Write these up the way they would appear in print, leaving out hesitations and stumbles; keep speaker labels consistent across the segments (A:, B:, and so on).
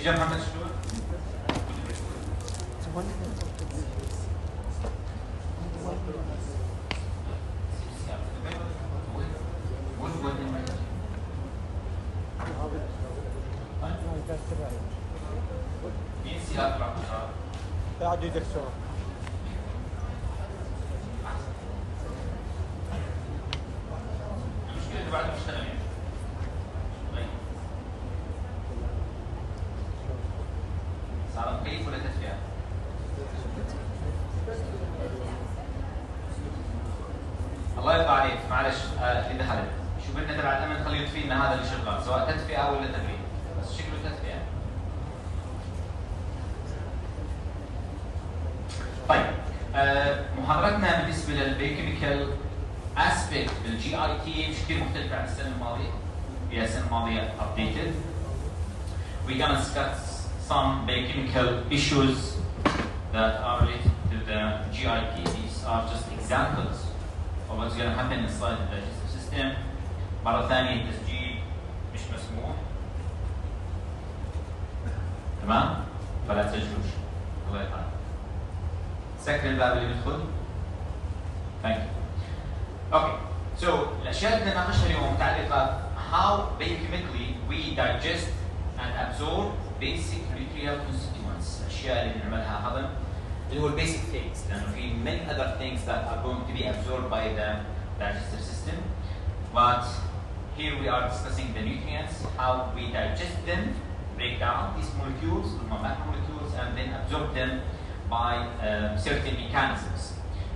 A: اجى محمد شو؟ مين سيارة العقار؟
B: قاعد يدرسوها.
A: المشكلة اللي بعد مشتغلين. صار مكيف ولا تدفئة؟ الله يرضى عليك، معلش اللي دخلت، شو بدنا تبع الأمن خليه يطفي لنا هذا اللي شغال، سواء تدفئة ولا تبريد، بس شكله تدفئة. طيب محاضرتنا بالنسبة للبيوكيميكال اسبيكت بالجي اي تي مش كثير مختلفة عن السنة الماضية. هي السنة الماضية updated. We're gonna discuss some biochemical issues that are related to the GIP. These are just examples of what's going to happen inside the digestive system. مرة ثانية التسجيل مش مسموح. تمام؟ فلا تسجلوش. الله يطلع. سكر الباب اللي بيدخل. Thank you. Okay. So الأشياء اللي بدنا نناقشها اليوم متعلقة how biochemically we digest and absorb basic nuclear constituents. الأشياء اللي بنعملها هضم اللي هو basic things لأنه في many other things that are going to be absorbed by the digestive system. But here we are discussing the nutrients, how we digest them, break down these molecules, the macromolecules, and then absorb them by certain mechanisms.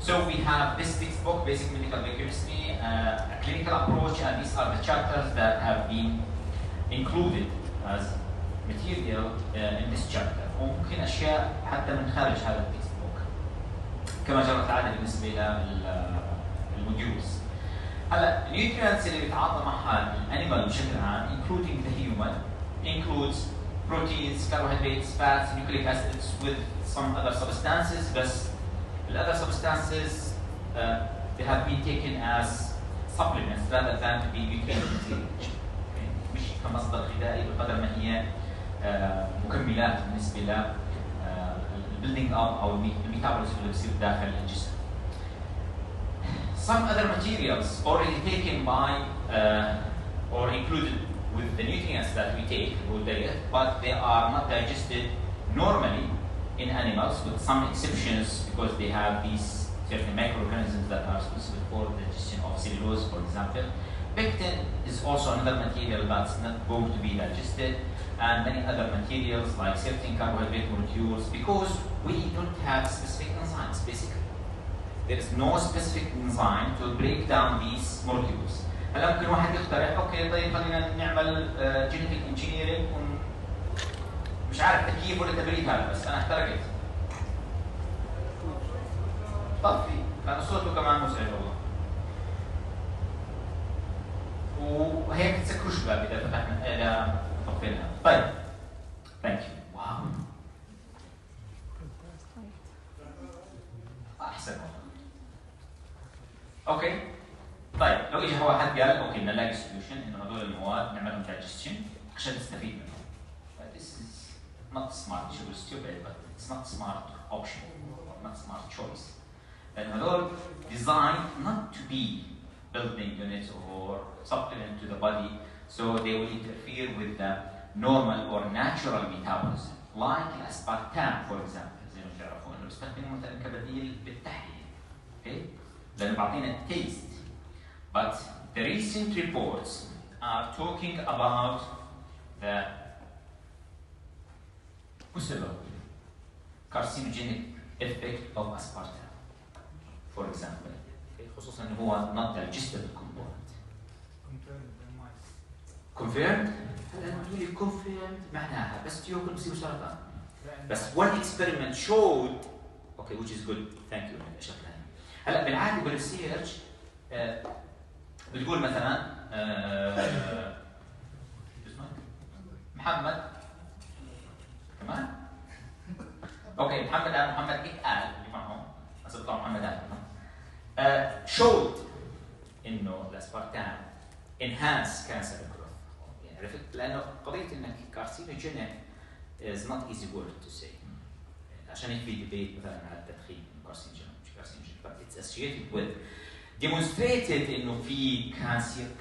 A: So we have this textbook, Basic Medical Biochemistry, a clinical approach, and these are the chapters that have been included as material in this chapter. وممكن أشياء حتى من خارج هذا التكستبوك كما جرت العادة بالنسبة للموديولز. هلا النيوترينتس اللي بيتعاطى معها الانيمال بشكل عام including the human includes proteins, carbohydrates, fats, nucleic acids with some other substances. بس the other substances they have been taken as supplements rather than to be nutrient مش كمصدر غذائي بقدر ما هي مكملات بالنسبه ل building up او الميتابوليزم اللي بيصير داخل الجسم. Some other materials already taken by or included with the nutrients that we take or diet, but they are not digested normally in animals, with some exceptions because they have these certain microorganisms that are responsible for the digestion of cellulose, for example. Pectin is also another material that's not going to be digested, and many other materials like certain carbohydrate molecules, because we don't have specific enzymes, basically. There is no specific enzyme to break down these molecules. هلا ممكن واحد يقترح اوكي طيب خلينا نعمل genetic engineering مش عارف تكييف ولا تبريد هذا بس انا احترقت. طفي لانه صوته كمان مزعج والله. وهيك تسكروا شباب اذا فتحنا اذا طفينا. طيب. ثانك يو. واو. احسن. اوكي. طيب لو اجى واحد قال اوكي بدنا نلاقي سوليوشن انه هذول المواد نعملهم دايجستشن عشان نستفيد منهم. This is not smart, it should be stupid, but it's not smart option or not smart choice. And هذول designed not to be building units or supplement to the body, so they will interfere with the normal or natural metabolism, like aspartame, for example. زي ما تعرفون انه بيستخدموه مثلا كبديل بالتحلية. Okay? لأنه بعطينا taste. But the recent reports are talking about the possible carcinogenic effect of aspartame, for example. خصوصا انه هو not digestible component. Confirmed? هلا لما تقولي confirmed معناها بس تاكل بصير سرطان. بس one experiment showed okay which is good thank you شكلها. هلا بالعاده بالريسيرش بتقول مثلا محمد كمان اوكي محمد هيك قال اللي معهم بس بيطلع محمد قال showed انه الاسبارتام enhance cancer growth يعني عرفت لانه قضيه انك كارسينوجينيك is not easy word to say. عشان هيك في debate مثلا على التدخين carcinogenic, but it's associated with demonstrated إنه في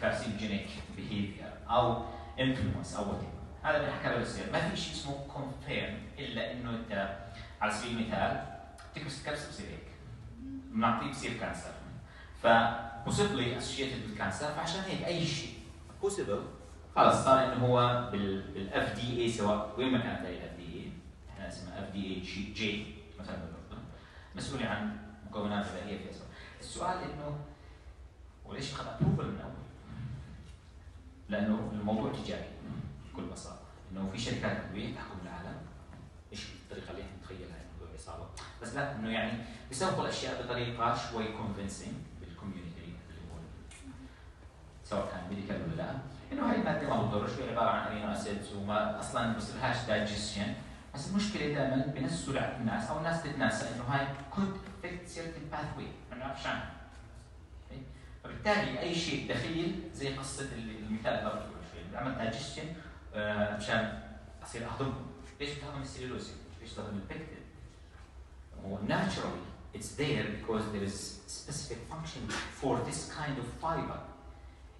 A: carcinogenic behavior أو influence أو whatever. هذا بنحكي له بصير. ما في شيء اسمه confirm إلا إنه أنت على سبيل المثال تكبس الكبسة بصير هيك. بنعطيه بصير كانسر. فpossibly associated with cancer، فعشان هيك أي شيء possible خلص صار إنه هو بالF D A سواء وين ما كانت هي الF D A، إحنا اسمها F D A J مثلا بالأردن، مسؤولة عن مكونات غذائية في أسفل. السؤال إنه وليش أخذ أبروفل من أول؟ لأنه الموضوع تجاري بكل بساطة، إنه في شركات أدوية تحكم العالم، إيش الطريقة اللي إحنا نتخيلها إنه موضوع إصابة، بس لا إنه يعني بيسوقوا الأشياء بطريقة شوي convincing بالكوميونتي اللي هو سواء كان ميديكال ولا لا، إنه هاي المادة ما بتضرش، هي عبارة عن أمينو أسيدز وما أصلاً ما بصيرهاش دايجيشن، بس المشكلة دائماً بنسوا على الناس أو الناس تتناسى إنه هاي could affect certain pathway ما بنعرفش عنها. فبالتالي أي شيء دخيل زي قصة المثال اللي قبل شوي، بعمل دايجيشن مشان أصير أهضمهم. ليش بتهضم السيلولوز؟ ليش بتهضم البكتين؟ هو naturally it's there because there is specific function for this kind of fiber.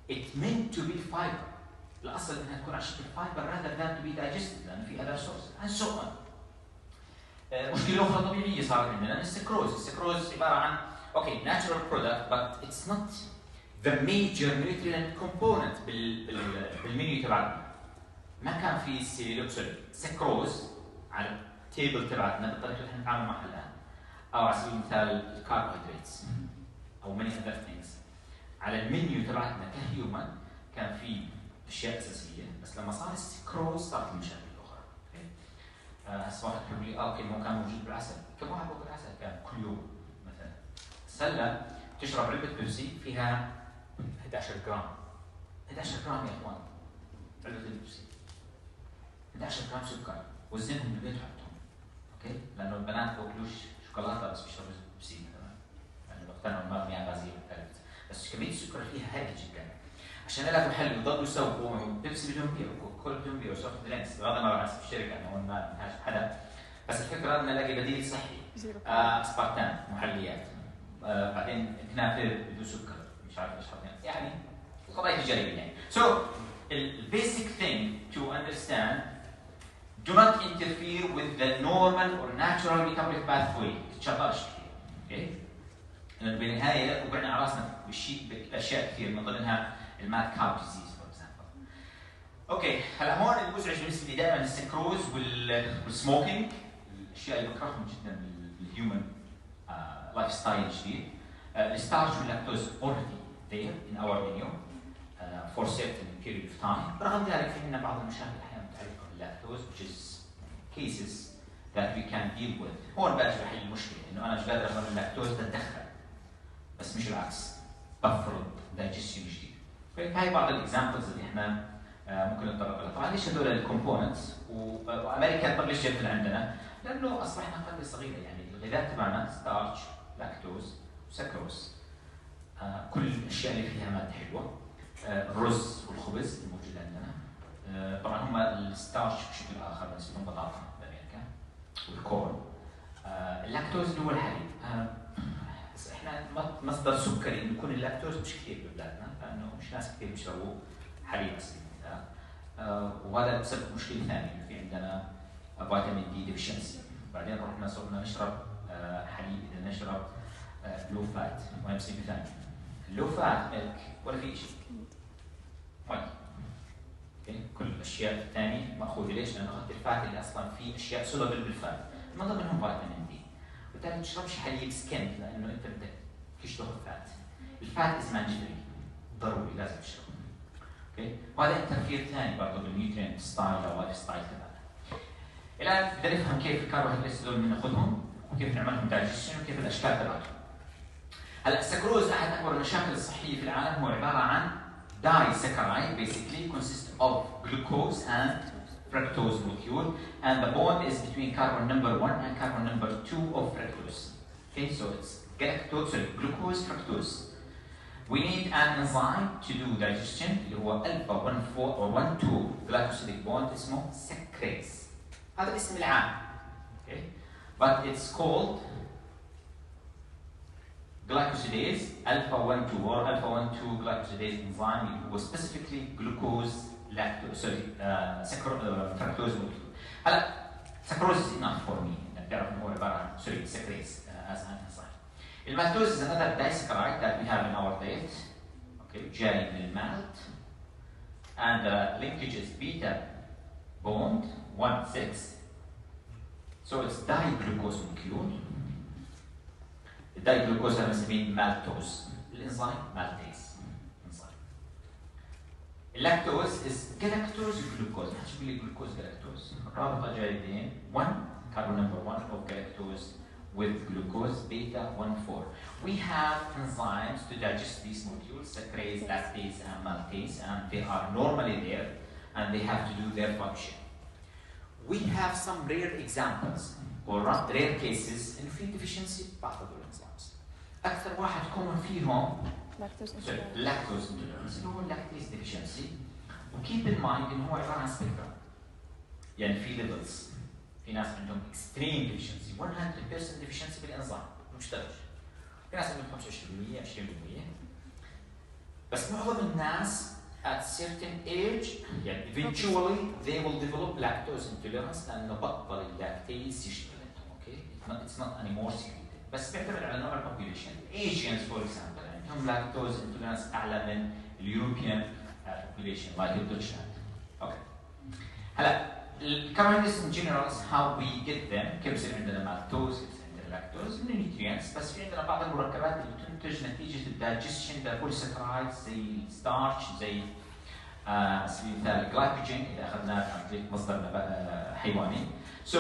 A: It's meant to be fiber. الأصل إنها تكون على شكل fiber rather than to be digested لأن في other sources and so on. مشكلة أخرى طبيعية صارت عندنا السكروز. السكروز عبارة عن natural product but it's not the major nutrient component بالمنيو تبعنا. ما كان في سكروز على التيبل تبعتنا بالطريقة اللي احنا نتعامل معها الآن. أو على سبيل المثال الكربوهيدراتس أو many other things. على المنيو تبعتنا كهيومن كان في أشياء أساسية، بس لما صار السكروز صارت المشاكل الأخرى. هسه واحد يقول لي اوكي ما كان موجود بالعسل، كم واحد باكل عسل كان كل يوم مثلا. هلا تشرب علبة بيبسي فيها 11 جرام 11 جرام يا اخوان، علبة البيبسي 11 جرام سكر، وزنهم بالبيت وحطهم اوكي، لأنه البنات باكلوش شوكولاتة بس بيشربوا بيبسي مثلا، يعني بقتنعوا ما فيها غازية بالثالث، بس كمية السكر فيها هائلة جدا. عشان يلاقوا حل يضلوا يسوقوا بيبسي بدهم بيع وكل بدهم بيع وسوفت درينكس بغض النظر عن اسم الشركه انه هون ما لهاش حدا، بس الفكره بدنا نلاقي بديل صحي. اسبارتام محليات، بعدين كنافه بدون سكر مش عارف ايش حاطين، يعني قضايا تجاريه يعني. So the basic thing to understand, do not interfere with the normal or natural metabolic pathway. تتشطرش كثير، اوكي؟ لأنه بالنهايه وقعنا على راسنا باشياء كثير من ضمنها الماد كاو ديزيز فور اكزامبل. اوكي، هلا هون المزعج بالنسبه لي دائما السكروز والسموكينج، الاشياء اللي بكرههم جدا بالهيومن لايف ستايل الجديد. الستارش واللاكتوز already there in our menu for certain period of time. رغم ذلك في عندنا بعض المشاكل احيانا متعلقه باللاكتوز which is cases that we can deal with. هون باجي بحل المشكله انه انا مش قادر افهم اللاكتوز بتدخل، بس مش العكس، بفرض دايجيشن جديد. هاي بعض الاكزامبلز اللي احنا ممكن نتطرق لها. طبعا ليش هذول الكومبوننتس وامريكا طب ليش جت عندنا؟ لانه اصبحنا قريه صغيره، يعني الغذاء تبعنا ستارش، لاكتوز، وسكروز، كل الاشياء اللي فيها ماده حلوه، الرز والخبز الموجود عندنا، طبعا هم الستارش بشكل اخر بالنسبه لهم بطاطا بامريكا، والكورن، اللاكتوز اللي هو الحليب. بس احنا مصدر سكري انه يكون اللاكتوز مش كثير ببلادنا، لانه مش ناس كثير بيشربوا حليب اصلي. وهذا بسبب مشكله ثانيه، انه في عندنا فيتامين دي ديفشنسي. بعدين رحنا صرنا نشرب حليب، اذا نشرب لو فات، وهي مصيبه ثانيه. اللو فات ميلك ولا في شيء، مي. كل الاشياء الثانيه ماخوذه، ليش؟ لانه اخذت الفات اللي اصلا في اشياء سولبل بالفات، من ضمنهم فيتامين دي. وبالتالي ما تشربش حليب سكنت لانه انت بدك تشتغل فات. الفات از مانجري، ضروري لازم تشربه. اوكي؟ وهذا انترفير ثاني برضه بالنيوترينت ستايل او لايف ستايل تبعنا. الان بدنا نفهم كيف الكربوهيدرات هذول بناخذهم وكيف نعملهم دايجيشن وكيف الاشكال تبعهم. هلا السكروز احد اكبر المشاكل الصحيه في العالم، هو عباره عن داي سكرايد basically consists of glucose and fructose molecule, and the bond is between carbon number 1 and carbon number 2 of fructose. Okay, so it's glucose, fructose. We need an enzyme to do digestion اللي هو alpha 1,4 or 1,2 glycosidic bond اسمه secrase. هذا الاسم العام. Okay. But it's called glycosidase alpha 1,2 or alpha 1,2 glycosidase enzyme was specifically glucose lactose fructose molecule. هلا sucrose is enough for me انك تعرف انه هو عباره عن sucrase as an enzyme. Maltose is another disaccharide that we have in our diet. Okay, جاي من المالت and the linkage is beta bond 1,6. So it's diglucose molecule. الدايجلوكوز هذا بنسميه مالتوز. الانزيم مالتيز انزيم. اللاكتوز is galactose glucose. ما حد يقول لي جلوكوز galactose. الرابطه جايه بين 1 carbon number 1 of galactose with glucose beta 1,4. We have enzymes to digest these molecules, sucrase, lactase, and maltase, and they are normally there, and they have to do their function. We have some rare examples or rare cases in في deficiency بعض الانزيمز. أكثر واحد common فيهم lactose intolerance اللي هو lactase deficiency. وkeep in mind إنه هو عبارة عن spectrum. يعني في levels. في ناس عندهم extreme deficiency 100% deficiency بالانزيم مشترك. في ناس عندهم 25% 20%. بس معظم الناس at certain age يعني eventually they will develop lactose intolerance لأنه بطل اللاكتيز يشتغل عندهم. Okay, it's not anymore secreted. بس بيعتمد على نوع population. Asians for example عندهم lactose intolerance أعلى من European population like Deutschland. Okay. هلا الكاربوهيدرات in general is how we get them. كيف يصير عندنا maltose كيف يصير عندنا lactose من nutrients. بس في عندنا بعض المركبات اللي تنتج نتيجة الدايجستشن لبوليساكرايدز زي الستارش زي على سبيل المثال الجلايكوجين إذا أخذناه عن طريق مصدر حيواني. So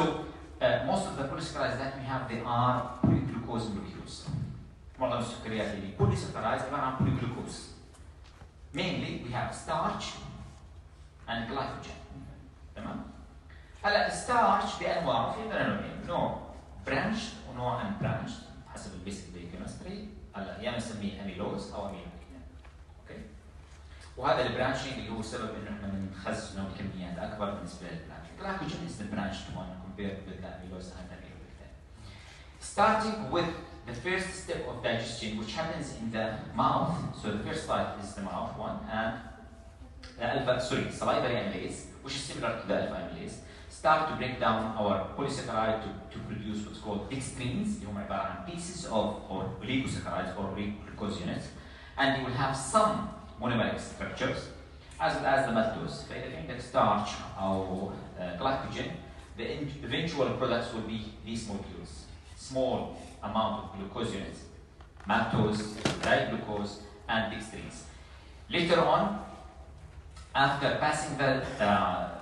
A: most of the polysaccharides that we have they are polyglucose molecules. معظم السكريات اللي polysaccharides عبارة عن polyglucose. Mainly we have starch and glycogen. تمام؟ هلا الستارش بانواعه في عندنا نوعين، نوع برانش ونوع انبرانش حسب البيسك بايوكيمستري. هلا يا بنسميه اميلوز او امينو. اوكي؟ وهذا البرانشنج اللي هو السبب انه احنا بنخزنه بكميات اكبر بالنسبه للبرانش. Glycogen is the branched one compared with the amylose and amylopectin. Starting with the first step of digestion, which happens in the mouth. So the first part is the mouth one, and the salivary amylase, which is similar to the alpha amylase, start to break down our polysaccharide to produce what's called dextrins. اللي هم عبارة عن pieces of or oligosaccharides or glucose units, and you will have some monomeric structures as well as the maltose. فإذا في عندك starch أو glycogen, the eventual products will be these molecules. Small amount of glucose units, maltose, diglucose, and dextrins. Later on, after passing the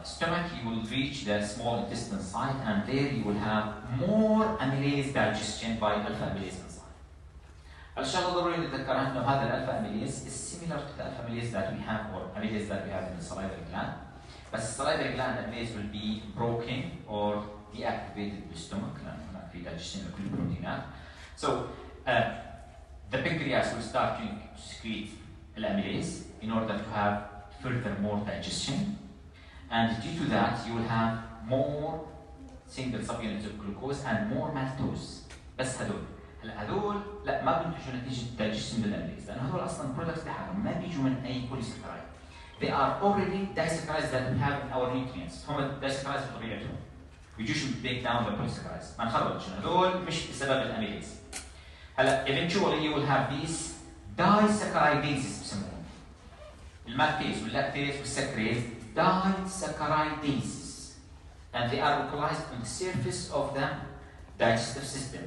A: stomach, you will reach the small intestine site, and there you will have more amylase digestion by alpha amylase enzyme. الشغلة ضروري نتذكرها إنه هذا الألفا amylase is similar to the alpha amylase that we have or amylase that we have in the salivary gland. بس الsalivary gland amylase will be broken or deactivated بالstomach لأن هناك في digestion لكل البروتينات. So the pancreas will start to secrete amylase in order to have further more digestion, and due to that you will have more single subunits of glucose and more maltose. بس هذول لا ما بينتجوا نتيجه digestion للاميليز لان هذول اصلا برودكتس لحالهم ما بيجوا من اي بوليساكرايد. They are already disaccharides that we have in our nutrients. هم الدايساكرايدز بطبيعتهم. بيجوش break down the polysaccharides. ما نخربطش هذول مش بسبب الاميليز. هلا eventually you will have these disaccharidases بسموهم. المالتيز واللاكتيز والسكريز disaccharidases, and they are localized on the surface of the digestive system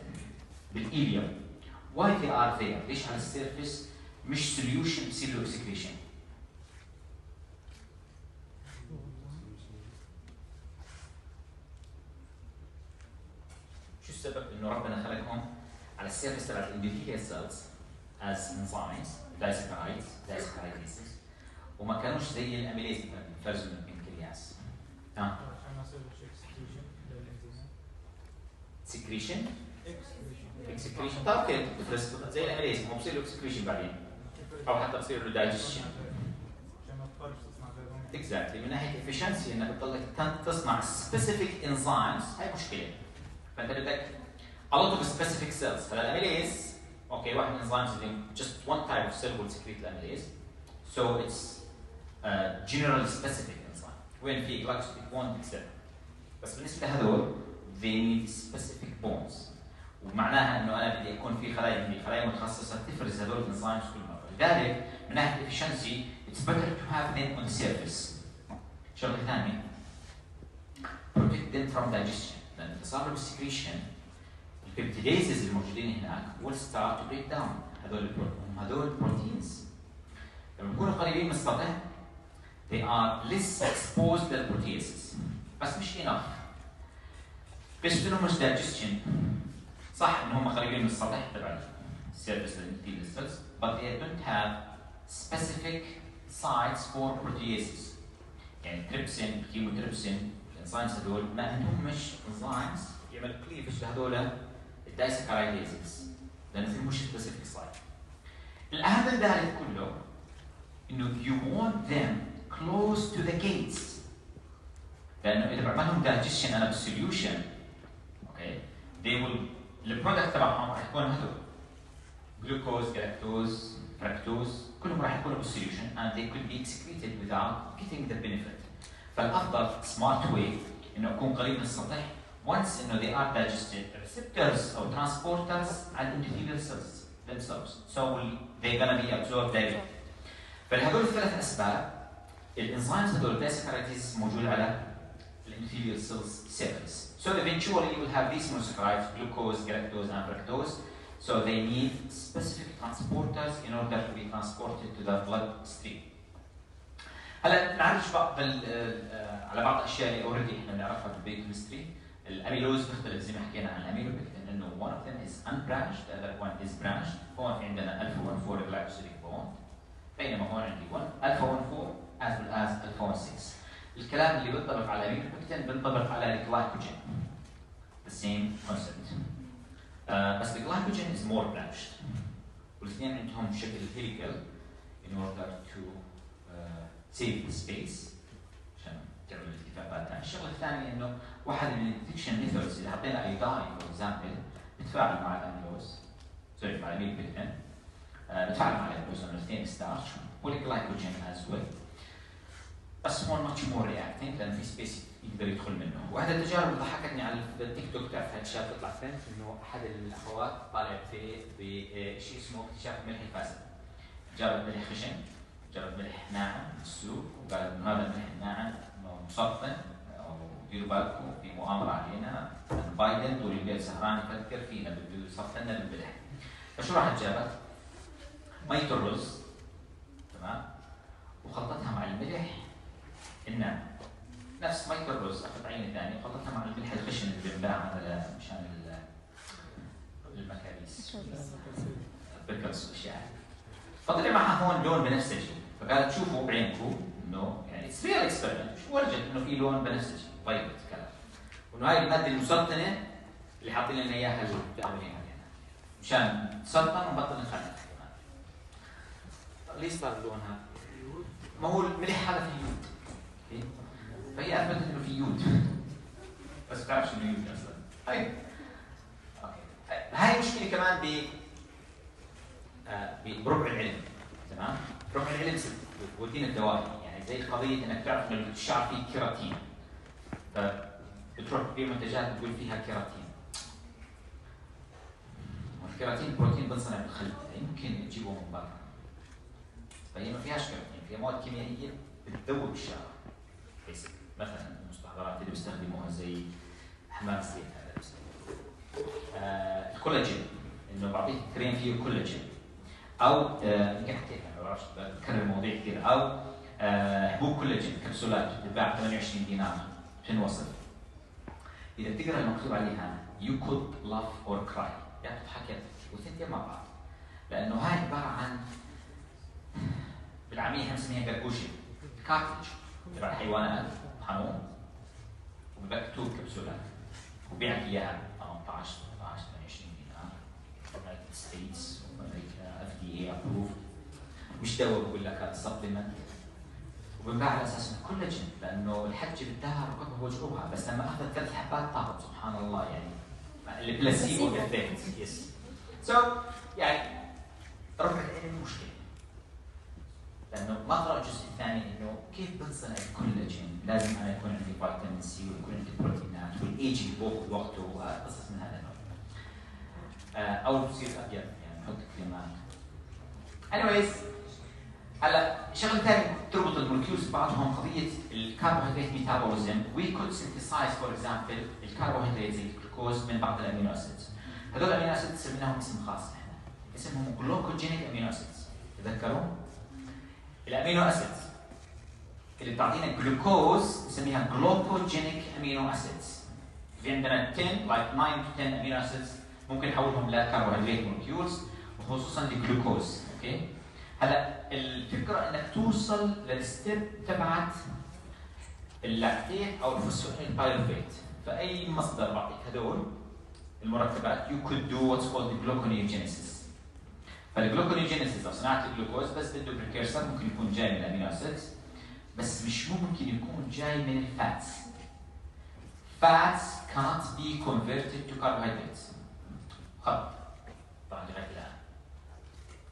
A: بالايليوم. Why they are there؟ ليش على السيرفيس مش solution بصير له excretion؟ شو السبب انه ربنا خلقهم على السيرفيس تبع الانdothelial cells as enzymes disaccharidases وما كانوش زي الاميليز مثلا بينفرزوا من البنكرياس. عشان ما يصير secretion excretion. طيب اوكي بتفرز زي الاميليز مو بصير له excretion بعدين او حتى بصير له digestion. عشان ما تخرج تصنع اكزاكتلي من ناحيه efficiency انك بتضلك تصنع specific enzymes هاي مشكله. فانت بدك a lot of specific cells. هلا الاميليز اوكي واحد من الانزيمز اللي just one type of cell will secrete الاميليز. So it's generally specific enzyme. وين في glycosidic bond etc. بس بالنسبه لهذول they need specific bonds. ومعناها انه انا بدي يكون في خلايا متخصصه تفرز هذول الانزيمز كل مره. لذلك من ناحيه efficiency it's better to have them on the surface. شغله ثانيه protect them from digestion. لان تصاعد السكريشن البيبتيديزز الموجودين هناك will start to break down هذول البروتينز. لما يكونوا قريبين من السطح they are less exposed للبروتيزز. بس مش enough. بس انهم مش digestion. صح انهم قريبين من السطح تبع السيرفيس للانتيل cells but they don't have specific sites for proteases. يعني تريبسين كيموتريبسين الانزيمز هذول ما انهم مش انزيمز يعمل كليفج لهذول الدايسكرايديزز لانه في مش سبيسيفيك سايت. الاهم من ذلك كله انه you want them close to the gates. لانه اذا بعملهم دايجيشن انا بالسوليوشن اوكي they will البرودكت تبعهم راح يكون هذول جلوكوز جلاكتوز فركتوز كلهم راح يكونوا بالسوليوشن and they could be excreted without getting the benefit. فالافضل سمارت واي انه اكون قريب من السطح once انه they are digested receptors او transporters على endothelial cells themselves so they're gonna be absorbed directly. فلهذول الثلاث اسباب الانزيمز هذول الدايسكرايدز موجود على endothelial cells surface. So eventually you will have these monosaccharides glucose, galactose and fructose. So they need specific transporters in order to be transported to the bloodstream. هلا نعرف على بعض الاشياء اللي اوريدي احنا بنعرفها بالبيوكيمستري. الاميلوز بيختلف زي ما حكينا عن الاميلوبيكتين انه one of them is unbranched the other one is branched. هون في عندنا alpha 1 4 glycosidic bond بينما هون عندي 1 alpha 1 4 as well as alpha 1 6. الكلام اللي بينطبق على الاميلوبيكتين بينطبق على الجلايكوجين. The same concept. بس الجلايكوجين is more branched. والاثنين عندهم شكل helical in order to save the space عشان تعمل الاتفاقات. الشغله الثانيه انه واحد من الديتكشن ميثودز اذا حطينا ايوداين فور اكزامبل بتفاعل مع الاميلوز سوري مع الاميلوبيكتين بتفاعل مع الاميلوز لانه الاثنين ستارش والجلايكوجين از ويل. بس هون ماتش مور رياكتنج لان في سبيس يقدر يدخل منه. واحدة التجارب اللي ضحكتني على التيك توك بتعرف هاي الشاب تطلع ترند انه احد الاخوات طالع بشيء اسمه اكتشاف الملح الفاسد. جرب ملح خشن، جرب ملح ناعم بالسوق وقال انه هذا الملح الناعم مسرطن وديروا بالكم في مؤامرة علينا بايدن طول الليل سهران يفكر فينا بده يسرطنا بالملح. فشو راحت جابت؟ مية الرز تمام وخلطتها مع الملح الناعم نفس مية الرز اخذت عينه ثانيه وخلطتها مع الملح الخشن اللي بنباع هذا مشان المكابيس البيكلز والاشياء. فطلع معها هون لون بنفسجي فقالت شوفوا بعينكم انه يعني اتس ريال اكسبيرمنت وجدت انه في لون بنفسجي طيب الكلام وانه هاي الماده المسرطنه اللي حاطين لنا اياها اللي بتعملين علينا مشان تسرطن ونبطل نخلف كمان. ليه صار اللون هذا؟ ما هو الملح هذا فيه يود فهي اثبتت انه في يود بس ما بتعرفش انه يود اصلا. طيب اوكي هاي مشكله كمان بربع العلم تمام. ربع العلم بروتين الدوائي يعني زي قضيه انك تعرف انه الشعر فيه كيراتين فبتروح تبيع منتجات بتقول فيها كيراتين والكيراتين بروتين بنصنع بالخليه يمكن تجيبه من برا فهي ما فيهاش كيراتين فيها مواد كيميائيه بتذوب الشعر مثلا المستحضرات اللي بيستخدموها زي حمام الزيت هذا الكولاجين انه بعطيك كريم فيه كولاجين او يمكن حكيت ما بعرفش بكرر مواضيع كثير او حبوب كولاجين كبسولات بتتباع 28 دينار بتنوصف. اذا بتقرا المكتوب عليها you could laugh or cry يا بتضحك يا تبكي والثنتين مع بعض لانه هاي عباره عن بالعاميه احنا بنسميها قرقوشه كارتج تبع الحيوانات حموم ومكتوب كبسولات وبيعك اياها 18 28 دينار United States وامريكا FDA approved مش دواء بقول لك هذا سبلمنت وبنباع على اساس انه كولاجين، لانه الحجه بدها ركبها بوجهها، بس لما اخذت 3 حبات طابت سبحان الله يعني البلاسيبو افكت. يس. سو يعني رفع العين مشكله، لانه ما قرأ الجزء الثاني انه كيف بنصنع الكولاجين، لازم انا يكون عندي فيتامين سي ويكون عندي بروتينات والايجنج بوقت وقته وقصص من هذا النوع. او بصير ابيض يعني نحط كريمات. anyways هلا شغله ثانيه تربط المولكيولز ببعضهم قضيه الكربوهيدرات ميتابوليزم. وي كود سينثسايز فور اكزامبل الكربوهيدرات زي الجلوكوز من بعض الامينو اسيدز. هذول الامينو اسيدز سميناهم اسم خاص احنا، اسمهم جلوكوجينيك امينو اسيدز. تذكروا؟ الامينو اسيدز اللي بتعطينا الجلوكوز نسميها جلوكوجينيك امينو اسيدز. في عندنا 10 like 9 to 10 امينو اسيدز ممكن نحولهم لكربوهيدرات مولكيولز وخصوصا الجلوكوز. اوكي؟ هلا الفكره انك توصل للستيب تبعت اللاكتيت او الفوسفوريل بايروفيت، فاي مصدر بعطيك هدول المركبات you could do what's called the gluconeogenesis. فالجلوكونيوجينيسيس او صناعه الجلوكوز بس بده بريكيرسر ممكن يكون جاي من الامينو اسيدز، بس مش ممكن يكون جاي من الفاتس. Fats cannot be converted to carbohydrates. خط طبعا لغايه الان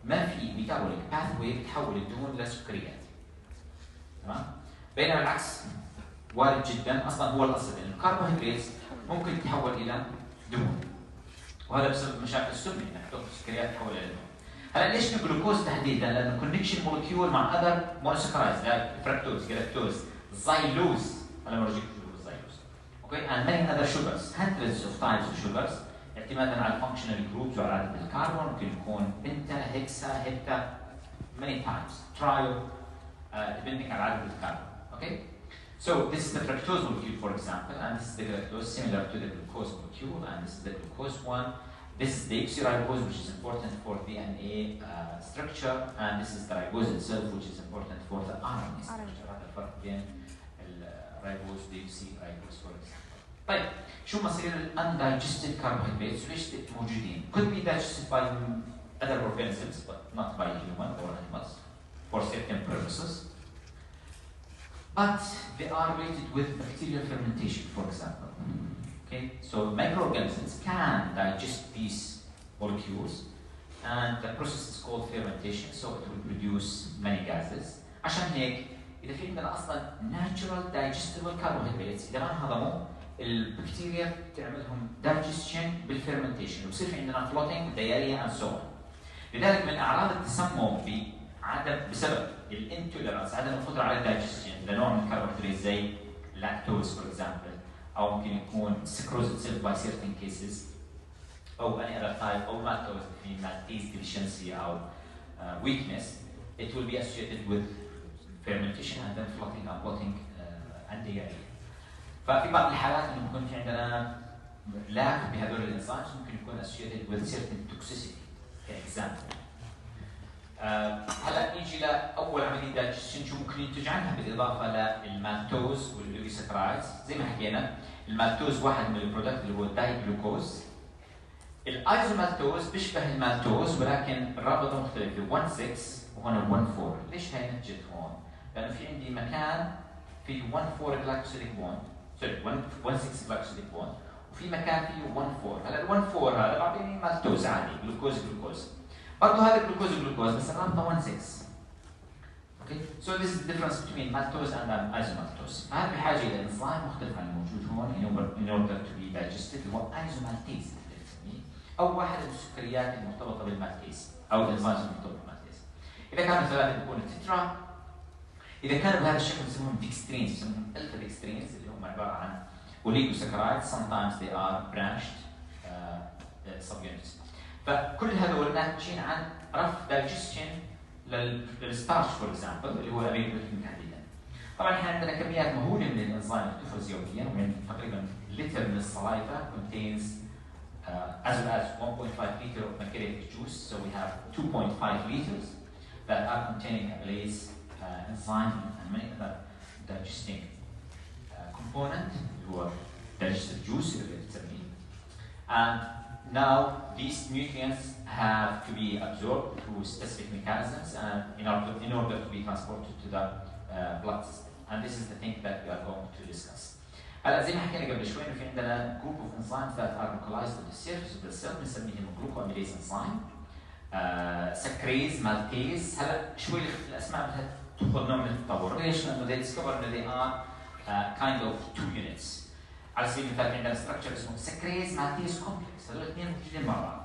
A: ما في ميتابوليك باثوي بتحول الدهون لسكريات. تمام؟ بينما العكس وارد جدا، اصلا هو الاصل ان الكربوهيدرات ممكن تتحول الى دهون، وهذا بسبب مشاكل السمنه انك تاخذ سكريات تحول الى دهون. هلا ليش الجلوكوز تحديدا؟ لانه كونكشن مولكيول مع اذر مونوسكرايز لايك فركتوز، جلاكتوز، زايلوز، انا برجيك الزايلوز. اوكي؟ and many other sugars, hundreds of types of sugars اعتمادا على الفانكشنال جروبز وعلى عدد الكربون. ممكن يكون بنتا، هيكسا، هيبتا، many types, trio, depending على عدد الكربون. اوكي؟ So this is the fructose molecule for example, and this is the galactose similar to the glucose molecule, and this is the glucose one. This is the deoxyribose, which is important for DNA structure, and this is the ribose itself, which is important for the RNA structure. هذا الفرق بين الريبوز deoxyribose for example. طيب شو مصير undigested carbohydrates وليش موجودين؟ Could be digested by other organisms, but not by human or animals for certain purposes. But they are related with bacterial fermentation, for example. Okay, so microorganisms can digest these molecules, and the process is called fermentation. So it will produce many gases. عشان هيك إذا في عندنا أصلاً natural digestible carbohydrates إذا ما انهضموا البكتيريا تعملهم digestion بالfermentation وبصير في عندنا floating, diarrhea and so on. لذلك من أعراض التسمم بسبب الانتوليرانس عدم القدرة على الدايجستشن لنوع من الكربوهيدرات زي لاكتوز for example، أو ممكن يكون sucrose itself by certain cases، أو any other type، أو maltose في maltase deficiency أو weakness. It will be associated with fermentation and then floating and bloating and diarrhea. ففي بعض الحالات إنه ممكن في عندنا lack بهذول الإنزيمز ممكن يكون associated with certain toxicity كexample. هلا نيجي لاول عمليه دايجستشن شو ممكن ينتج عنها بالاضافه للمالتوز والليوساكرايدز. زي ما حكينا المالتوز واحد من البرودكت اللي هو الداي جلوكوز. الايزومالتوز بيشبه المالتوز ولكن رابطه مختلفه 1,6 وهنا 1,4. ليش هي نتجت هون؟ لانه في عندي مكان في 1,4 جلايكوسيديك بوند، سوري 1,6 جلايكوسيديك بوند، وفي مكان فيه 1,4. هلا ال 1,4 هذا بعطيني مالتوز عادي جلوكوز. برضه هذا جلوكوز بس الرابطه 1,6. اوكي؟ سو ذيس از difference between maltose and isomaltose. فهذا بحاجه الى انزيم مختلف عن الموجود هون in order to be digested اللي هو ايزومالتيز بنسميه، او واحد من السكريات المرتبطه بالمالتيز او الانزيمز المرتبطه بالمالتيز. اذا كانوا ثلاثه بيكون التترا. اذا كانوا بهذا الشكل بنسميهم ديكسترينز، بنسميهم الفا ديكسترينز اللي هم عباره عن اوليغوساكرايدز. sometimes they are branched subunits. فكل هذول ناتجين عن رفع دايجستشن للستارش فور اكزامبل اللي هو الامينو بروتين تحديدا. طبعا احنا عندنا كميات مهوله من الانزيم تفرز يوميا، ومن تقريبا لتر من الصلايفه contains as well as 1.5 liter of pancreatic juice. So we have 2.5 liters that are containing amylase enzyme and many other digesting component اللي هو digestive juice اللي بنسميه. And now these nutrients have to be absorbed through specific mechanisms and in order to be transported to the blood system. And this is the thing that we are going to discuss. هلا زي ما حكينا قبل شوي انه في عندنا group of enzymes that are localized on the surface of the cell بنسميهم glucoamylase enzyme. سكريز، مالتيز. هلا شوي الاسماء بدها تاخذ نوع من التطور. ليش؟ لانه they discover انه they are kind of two units. على سبيل المثال عندنا structure اسمه سكريز مالتيز complex. هذول الاثنين موجودين مع بعض.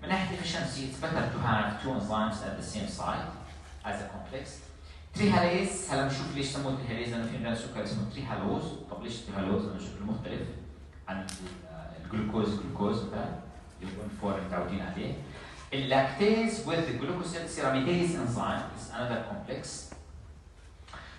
A: من ناحيه efficiency it's better to have two enzymes at the same site as a complex. تريهاليز. هلا بنشوف ليش سموه تريهاليز لانه في عندنا سكر اسمه تريهالوز. طب ليش تريهالوز؟ لانه شكله مختلف عن الجلوكوز مثلا اللي هو متعودين عليه. Lactase with the glucosylceramidase enzyme is another complex.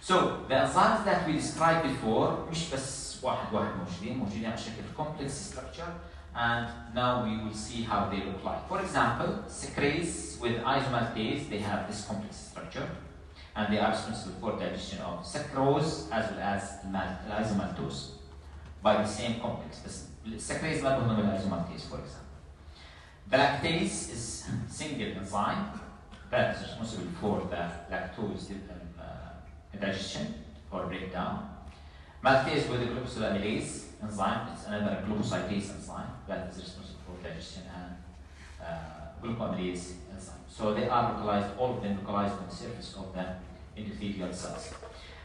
A: So the enzymes that we described before مش بس واحد موجودين على شكل complex structure, and now we will see how they look like. For example, secrase with isomaltase, they have this complex structure, and they are responsible for digestion of sucrose as well as isomaltose by the same complex. The secrase ما بهم isomaltase, for example. The lactase is single enzyme that is responsible for the lactose digestion or breakdown. Maltase with the glucosylamylase enzyme is another glucosidase enzyme that is responsible for digestion and glucoamylase enzyme. So they are localized, all of them localized on the surface of the endothelial cells.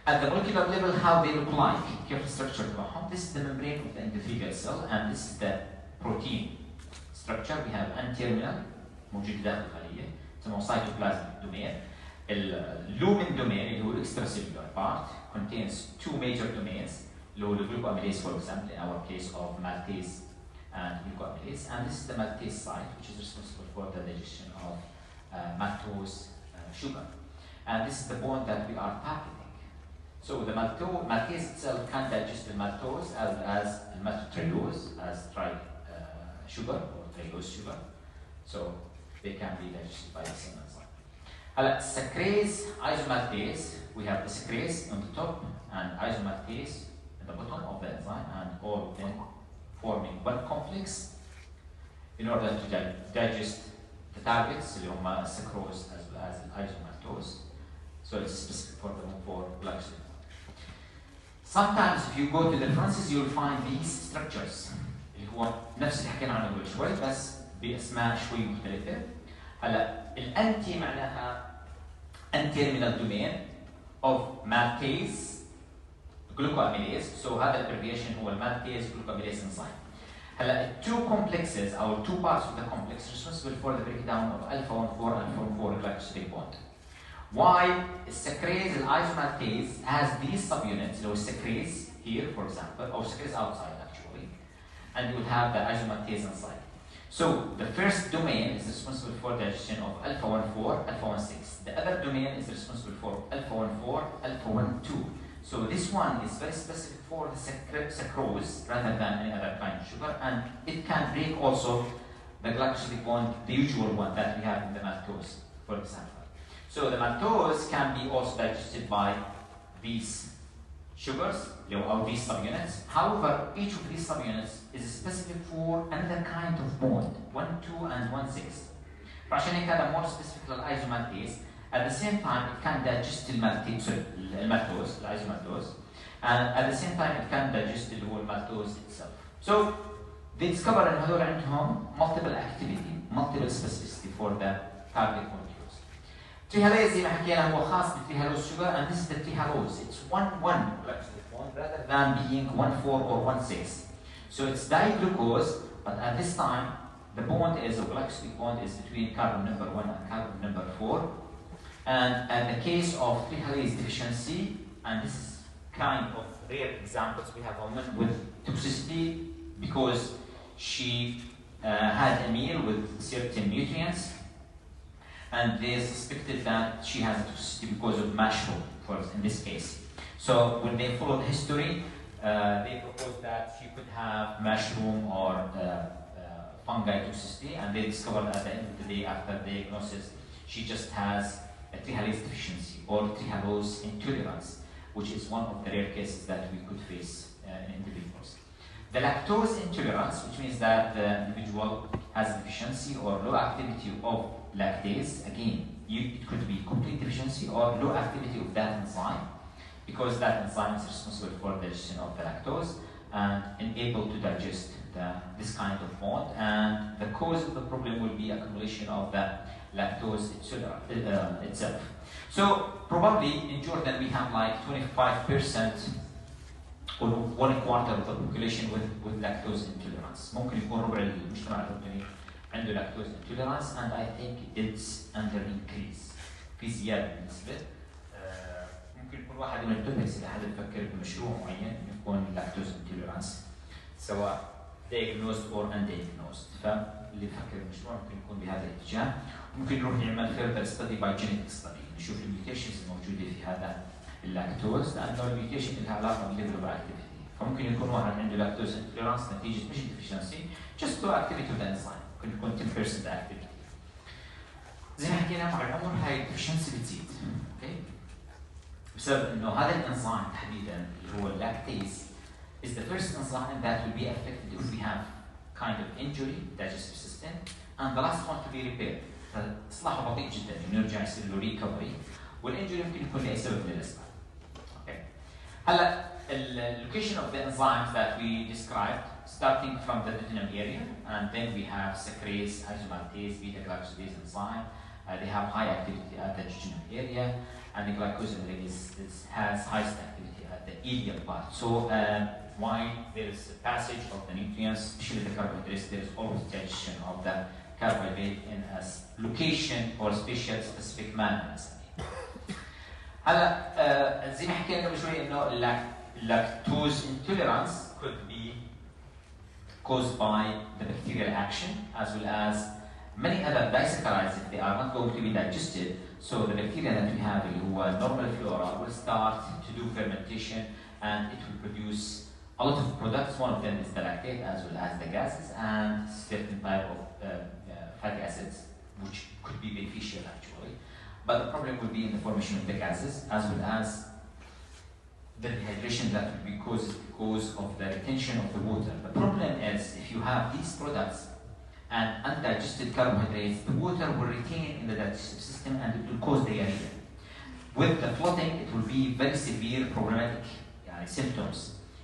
A: At the molecular level, how they look like, كيف الستركشر تبعهم. This is the membrane of the endothelial cell, and this is the protein structure. We have N-terminal موجود داخل الخلية اسمه cytoplasmic domain. الlumen domain اللي هو extracellular part contains two major domains اللي هو glucoamylase, for example, in our case of maltase and glucoamylase, and this is the maltase site which is responsible for the digestion of maltose sugar, and this is the bond that we are targeting. So the maltase itself can digest the maltose as maltose as sugar or trehalose sugar, so they can be digested by the same enzyme. Secrase, isomaltase, we have the secrase on the top and isomaltase at the bottom of the enzyme, and all of them forming one complex in order to digest the targets, اللي هم sucrose as well as isomaltose. So it's specific for glycogen. Sometimes if you go to the references you will find these structures. هو نفس اللي حكينا عنه قبل شوي بس باسماء شوي مختلفه. هلا الانتي معناها N-terminal domain of maltase glucoamylase. So هذا الابريفيشن هو maltase glucoamylase enzyme. هلا two complexes or two parts of the complex responsible for the breakdown of alpha 1,4 and alpha 1,4 glycosidic bond. While secrase isomaltase has these subunits, so secrase here for example, or secrase outside actually, and you will have the isomaltase inside. So the first domain is responsible for digestion of alpha 1,4, alpha 1,6. The other domain is responsible for alpha 1,4, alpha 1,2. So this one is very specific for the sucrose rather than any other kind of sugar, and it can break also the glycosidic bond, the usual one that we have in the maltose, for example. So the maltose can be also digested by these sugars, or these subunits. However, each of these subunits is specific for another kind of bond, 1,2 and 1,6. فعشان هيك هذا more specific للisomaltase. At the same time, it can digest maltose, isomaltose, and at the same time, it can digest the whole maltose itself. So they discover إن هذول عندهم multiple activity, multiple specificity for the target molecules. Trehalase زي ما حكينا هو خاص بالتريهالوز sugar, and this is the trehalose. It's 1,1 glycosidic bond rather than being 1,4 or 1,6. So it's diglucose, but at this time, the bond is a glycosidic bond is between carbon number 1 and carbon number 4. And in the case of trehalase deficiency, and this is kind of rare examples, we have a woman with toxicity because she had a meal with certain nutrients, and they suspected that she has a toxicity because of mushroom, in this case. So when they followed the history, they proposed that she could have mushroom or fungi toxicity, and they discovered at the end of the day after diagnosis, she just has a trehalase deficiency or trehalose intolerance, which is one of the rare cases that we could face in individuals. The lactose intolerance, which means that the individual has a deficiency or low activity of lactase. Again, it could be complete deficiency or low activity of that enzyme. because that enzyme is responsible for the digestion of the lactose and unable to digest this kind of bond, and the cause of the problem will be accumulation of the lactose itself. So probably in Jordan we have like 25% or 1/4 of the population with lactose intolerance. ممكن يكون ربع المجتمع الأردني عنده lactose intolerance, and I think it's under increase. في زيادة بالنسبة. ممكن يكون واحد من التوبكس إذا حدا يفكر بمشروع معين يكون lactose intolerance سواء diagnosed or undiagnosed. فاللي يفكر بمشروع ممكن يكون بهذا الاتجاه. ممكن يروح يعمل further study by genetic study نشوف الميوتيشنز الموجودة في هذا اللاكتوز، لأنه الميوتيشن لها علاقة بالليفل اكتيفيتي. فممكن يكون واحد عنده لاكتوز انتوليرانس نتيجة مش deficiency just low activity of the enzyme. ممكن يكون 10% activity. زي ما حكينا مع العمر هاي الديفشنسي بتزيد. اوكي؟ بسبب انه هذا الانزيم تحديدا اللي هو اللاكتيز is the first enzyme that will be affected if we have kind of injury digestive system and the last one to be repaired. فاصلاحه بطيء جدا انه يرجع يصير له ريكفري، والانجري يمكن يكون لاي سبب من الاسباب. اوكي. هلا اللوكيشن of the enzymes that we described starting from the duodenum area, and then we have secrase, isomaltase, beta-glycosidase enzyme. They have high activity at the duodenum area, and the glycosidase has highest activity at the ileal part. So why there is a passage of the nutrients, especially the carbohydrates, there is always digestion of the carbohydrate in a location or spatial specific manner. هلا زي ما حكينا قبل شوي انه lactose intolerance could be caused by the bacterial action as well as many other disaccharides if they are not going to be digested. So the bacteria that we have اللي هو normal flora will start to do fermentation and it will produce a lot of products. One of them is the lactate as well as the gases and certain type of fatty acids which could be beneficial actually. But the problem will be in the formation of the gases as well as the dehydration that will be caused because of the retention of the water. The problem is if you have these products and undigested carbohydrates, the water will retain in the digestive system and it will cause diarrhea. With the flooding, it will be very severe problematic symptoms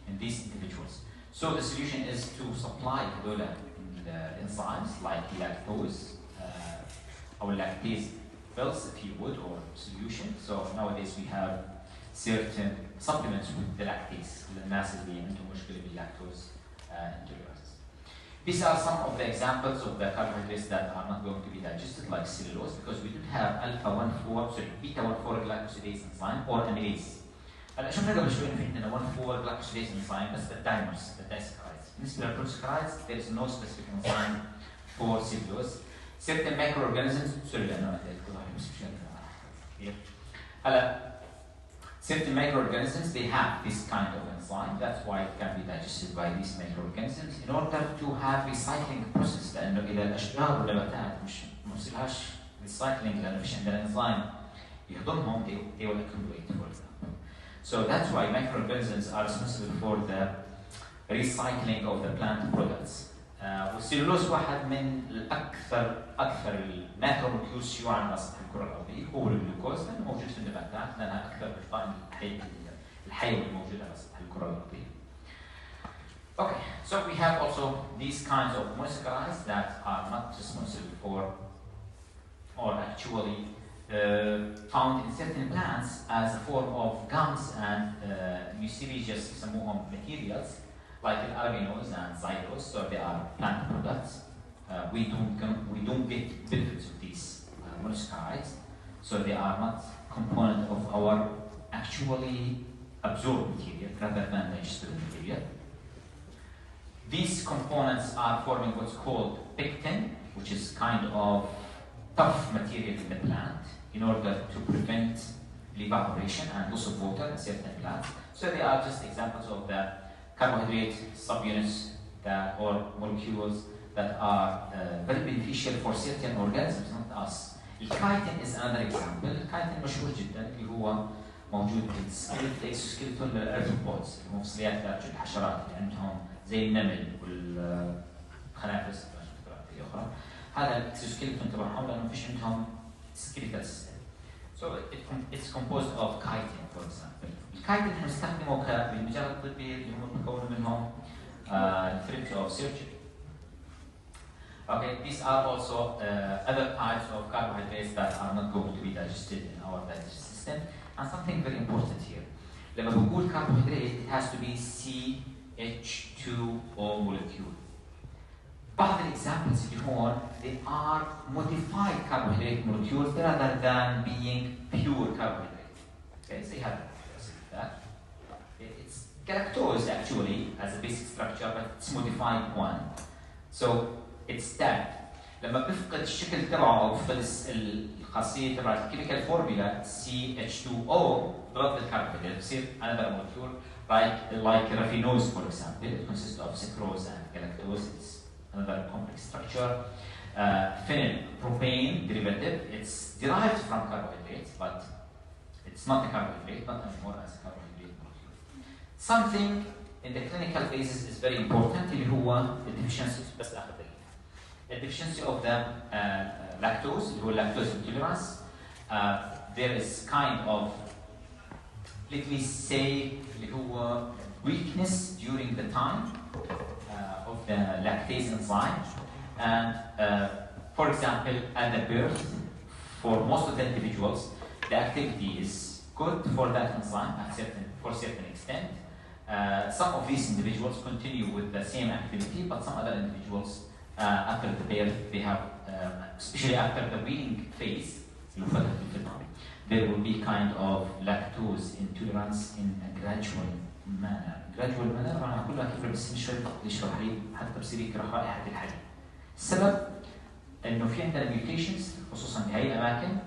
A: in these individuals. So the solution is to supply the enzymes like lactose or lactase pills, if you would, or solution. So nowadays we have certain supplements with the lactase للناس اللي عندهم مشكلة باللاكتوز intolerance. These are some of the examples of the carbohydrates that are not going to be digested, like cellulose, because we don't have beta-1,4 glycosidase enzyme or amylase. هلا شفنا قبل شوي إنه في عندنا 1,4 glycosidase enzyme بس بالدايمرز بالدايسكرايدز. بالنسبة للبروسكرايدز there is no specific enzyme for cellulose. Certain microorganisms, certain microorganisms, they have this kind of enzyme. That's why it can be digested by these microorganisms in order to have recycling process. لأنه إذا الأشجار والنباتات مش بنوصلهاش recycling لأنه مش عندنا enzyme يهضمهم, they will accumulate, for example. So that's why microorganisms are responsible for the recycling of the plant products. والسلولوز واحد من اكثر الماكرومولكيولز شيوعا على سطح الكره الارضيه، هو الجلوكوز لانه موجود في النباتات لانها اكثر الكائنات الحيوي الموجوده على سطح الكره الارضيه. Okay, so we have also these kinds of monosaccharides that are not responsible for or actually found in certain plants as a form of gums and mucilaginous يسموهم materials. Like albinose and xylose, so they are plant products. We don't get benefits of these monosaccharides, so they are not component of our actually absorbed material rather than digestible material. These components are forming what's called pectin, which is kind of tough material in the plant in order to prevent evaporation and loss of water in certain plants. So they are just examples of the carbohydrate subunits or molecules that are very beneficial for certain organisms, not us. الكايتين is another example. الكايتين مشهور جدا اللي هو موجود في الاكسوسكيلتون للارثروبودز، المفصليات تبع الحشرات اللي عندهم زي النمل والخنافس والأخرى. هذا الاكسوسكيلتون تبعهم لانه فيش عندهم سكيلتال سيستم. So it's composed of chitin, for example. الكايتين هنستخدمه بالمجال الطبي اللي هم مكون منهم threads of surgery. Okay, these are also other types of carbohydrates that are not going to be digested in our digestive system. And something very important here. لما بنقول carbohydrate, it has to be CH2O molecule. بعض examples اللي هون they are modified carbohydrate molecules rather than being pure carbohydrate. Okay, so you have that. It's galactose actually as a basic structure, but it's modified one. So it's that. لما بفقد الشكل تبعه او بفقد الخاصيه تبع الكيميكال فورمولا CH2O ضد الكربوهيدرات بصير another molecule like raffinose for example. It consists of sucrose and galactose. It's another complex structure. Phenyl propane derivative. It's derived from carbohydrates, but it's not a carbohydrate, not anymore as a carbohydrate molecule. Something in the clinical phases is very important اللي هو the deficiency بس آخر دليل. The deficiency of the lactose اللي هو lactose intolerance. There is kind of, let me say, اللي هو weakness during the time of the lactase enzyme. And for example, at the birth, for most of the individuals, the activity is good for that enzyme for certain extent. Some of these individuals continue with the same activity, but some other individuals, after the birth, they have, especially after the weaning phase, there will be kind of lactose intolerance in a gradual manner. Gradual manner أنا هقول لك كيف بس نشرح لي حتى بصير يكره رائحة الحليب. السبب إنه في عندنا mutations خصوصا بهي الأماكن.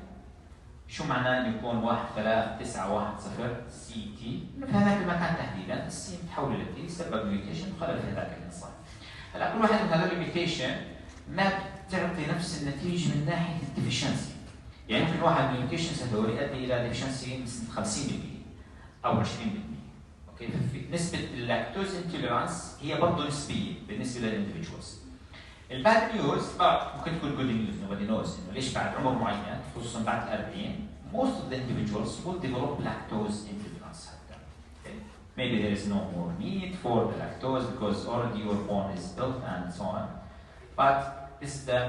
A: شو معناه إنه يكون 13910 CT؟ إنه في هذاك المكان تحديدا السي متحول للتي سبب ميوتيشن وخلل في هذاك الانزيم. هلا كل واحد من هذول الميوتيشن ما بتعطي نفس النتيجه من ناحيه الديفشنسي. يعني ممكن واحد من الميوتيشنز هذول يؤدي الى ديفشنسي مثل 50% او 20%. اوكي نسبه اللاكتوز انتوليرانس هي برضه نسبيه بالنسبه للاندفيدوالز. الباد نيوز ممكن تكون جود نيوز nobody knows انه ليش بعد عمر معين خصوصا بعد ال 40 most of the individuals will develop lactose intolerance. Okay? Maybe there is no more need for the lactose because already your bone is built and so on. But this is the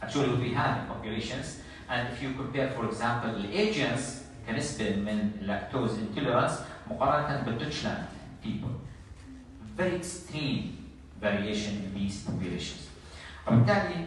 A: actually what we have in populations. And if you compare, for example, the agents كنسبة من lactose intolerance مقارنة بالدوتشلاند people, very extreme variation in these populations. وبالتالي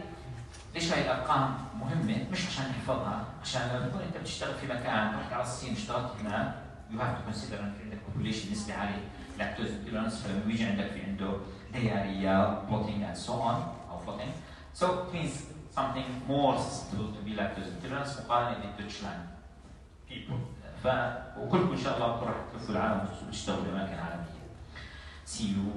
A: ليش هاي الارقام مهمه؟ مش عشان نحفظها، عشان لما تكون انت بتشتغل في مكان رحت على الصين اشتغلت هناك you have to consider ان في عندك population نسبه عاليه لاكتوز intolerance فلما بيجي عندك في عنده diarrhea, bloating and so on او floating. So it means something more susceptible to be lactose intolerance مقارنه بالدوتشلاند people. وكلكم ان شاء الله راح تلفوا العالم وتشتغلوا في اماكن عالميه. See you